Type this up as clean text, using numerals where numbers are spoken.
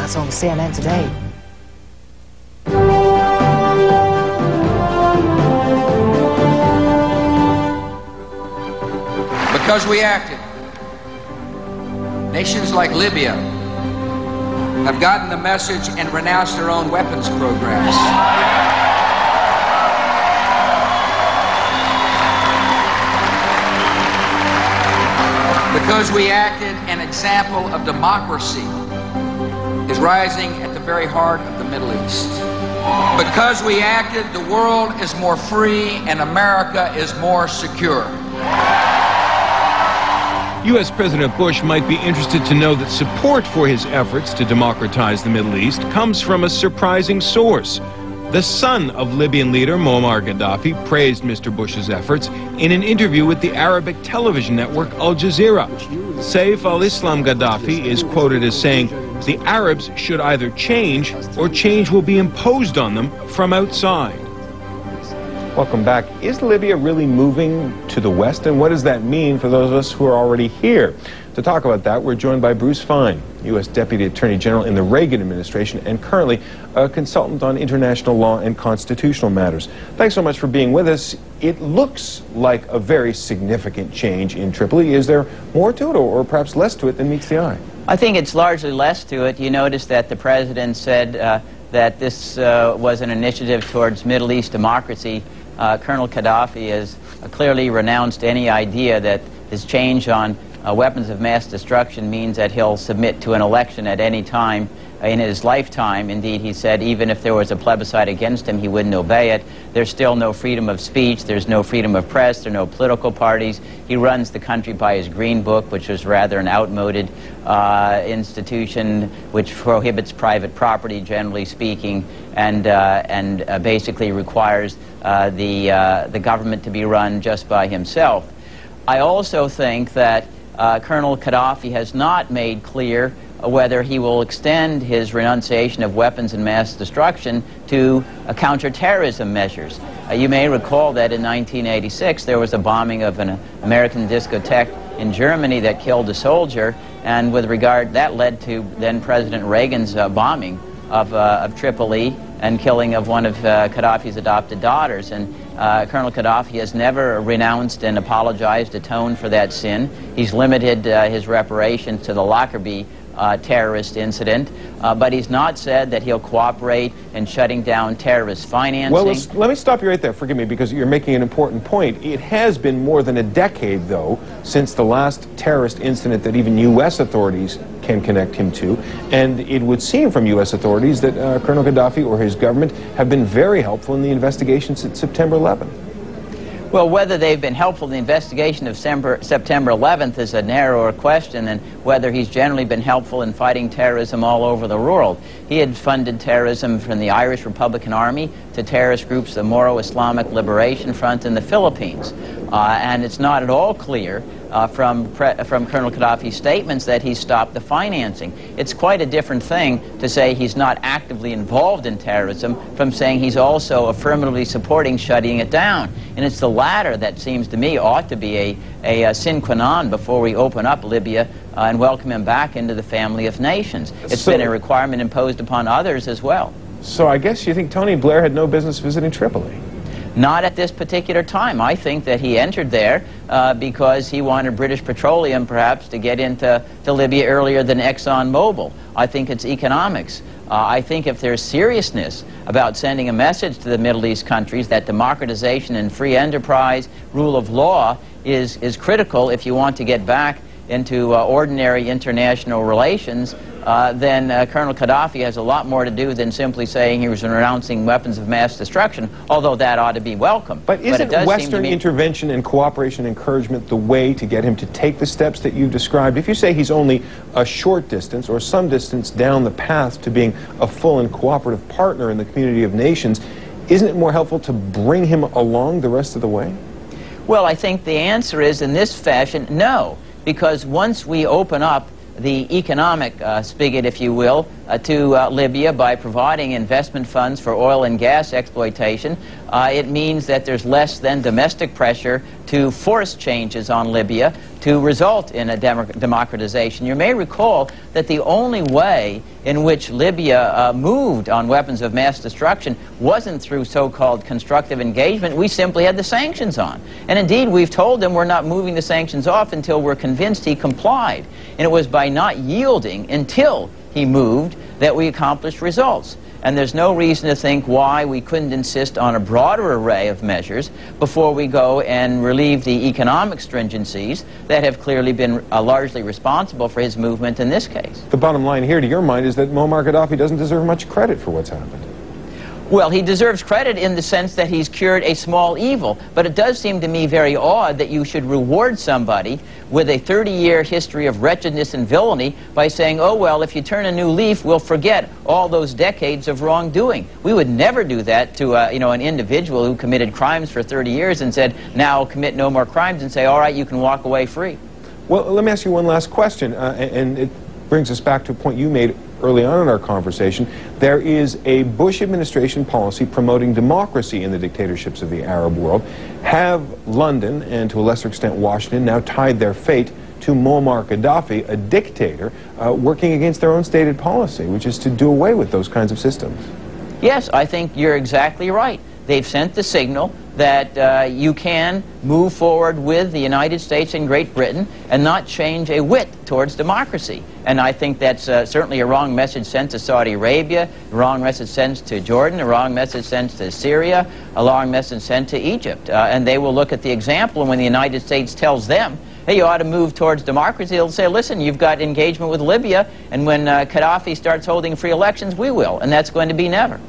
That's on CNN Today. Because we acted, nations like Libya have gotten the message and renounced their own weapons programs. Because we acted, an example of democracy is rising at the very heart of the Middle East. Because we acted, the world is more free and America is more secure. U.S. President Bush might be interested to know that support for his efforts to democratize the Middle East comes from a surprising source. The son of Libyan leader Muammar Gaddafi praised Mr. Bush's efforts in an interview with the Arabic television network Al Jazeera. Saif al-Islam Gaddafi is quoted as saying, "The Arabs should either change or change will be imposed on them from outside." Welcome back. Is Libya really moving to the west, and what does that mean for those of us who are already here? To talk about that, we're joined by Bruce Fein, U.S. Deputy Attorney General in the Reagan administration and currently a consultant on international law and constitutional matters. Thanks so much for being with us. It looks like a very significant change in Tripoli. Is there more to it, or perhaps less to it than meets the eye? I think it's largely less to it. You notice that the president said that this was an initiative towards Middle East democracy. Colonel Gaddafi has clearly renounced any idea that his change on weapons of mass destruction means that he'll submit to an election at any time in his lifetime. Indeed, he said even if there was a plebiscite against him, he wouldn't obey it. There's still no freedom of speech. There's no freedom of press. There are no political parties. He runs the country by his Green Book, which is rather an outmoded institution which prohibits private property, generally speaking, and basically requires the government to be run just by himself. I also think that Colonel Gaddafi has not made clear whether he will extend his renunciation of weapons and mass destruction to counterterrorism measures. You may recall that in 1986 there was a bombing of an American discotheque in Germany that killed a soldier, and with regard, that led to then President Reagan's bombing of Tripoli and killing of one of Gaddafi's adopted daughters. And Colonel Gaddafi has never renounced and apologized, atoned for that sin. He's limited his reparations to the Lockerbie terrorist incident, but he's not said that he'll cooperate in shutting down terrorist financing. Well, let me stop you right there, forgive me, because you're making an important point. It has been more than a decade, though, since the last terrorist incident that even U.S. authorities can connect him to, and it would seem from U.S. authorities that Colonel Gaddafi or his government have been very helpful in the investigations at September 11th. Well, whether they've been helpful in the investigation of September 11th is a narrower question than whether he's generally been helpful in fighting terrorism all over the world. He had funded terrorism from the Irish Republican Army to terrorist groups, the Moro Islamic Liberation Front in the Philippines. And it's not at all clear from Colonel Gaddafi's statements that he stopped the financing. It's quite a different thing to say he's not actively involved in terrorism from saying he's also affirmatively supporting shutting it down. And it's the latter that seems to me ought to be a sine qua non before we open up Libya and welcome him back into the family of nations. It's been a requirement imposed upon others as well. So I guess you think Tony Blair had no business visiting Tripoli? Not at this particular time. I think that he entered there because he wanted British Petroleum perhaps to get into Libya earlier than ExxonMobil. I think it's economics. I think if there's seriousness about sending a message to the Middle East countries that democratization and free enterprise, rule of law is critical if you want to get back into ordinary international relations, then Colonel Gaddafi has a lot more to do than simply saying he was renouncing weapons of mass destruction, although that ought to be welcome. But isn't Western intervention and cooperation and encouragement the way to get him to take the steps that you've described? If you say he's only a short distance or some distance down the path to being a full and cooperative partner in the community of nations, isn't it more helpful to bring him along the rest of the way? Well, I think the answer is in this fashion, no. Because once we open up the economic spigot, if you will, to Libya by providing investment funds for oil and gas exploitation, it means that there's less than domestic pressure to force changes on Libya to result in a democratization. You may recall that the only way in which Libya moved on weapons of mass destruction wasn't through so-called constructive engagement. We simply had the sanctions on. And indeed, we've told him we're not moving the sanctions off until we're convinced he complied. And it was by not yielding until he moved that we accomplished results. And there's no reason to think why we couldn't insist on a broader array of measures before we go and relieve the economic stringencies that have clearly been largely responsible for his movement in this case. The bottom line here, to your mind, is that Muammar Gaddafi doesn't deserve much credit for what's happened. Well, he deserves credit in the sense that he's cured a small evil, but it does seem to me very odd that you should reward somebody with a 30-year history of wretchedness and villainy by saying, oh, well, if you turn a new leaf, we'll forget all those decades of wrongdoing. We would never do that to an individual who committed crimes for 30 years and said, now commit no more crimes, and say, all right, you can walk away free. Well, let me ask you one last question, and it brings us back to a point you made early on in our conversation. There is a Bush administration policy promoting democracy in the dictatorships of the Arab world. Have London, and to a lesser extent Washington, now tied their fate to Muammar Gaddafi, a dictator, working against their own stated policy, which is to do away with those kinds of systems? Yes, I think you're exactly right. They've sent the signal that you can move forward with the United States and Great Britain and not change a whit towards democracy. And I think that's certainly a wrong message sent to Saudi Arabia, a wrong message sent to Jordan, a wrong message sent to Syria, a wrong message sent to Egypt. And they will look at the example, and when the United States tells them, hey, you ought to move towards democracy, they'll say, listen, you've got engagement with Libya, and when Gaddafi starts holding free elections, we will. And that's going to be never.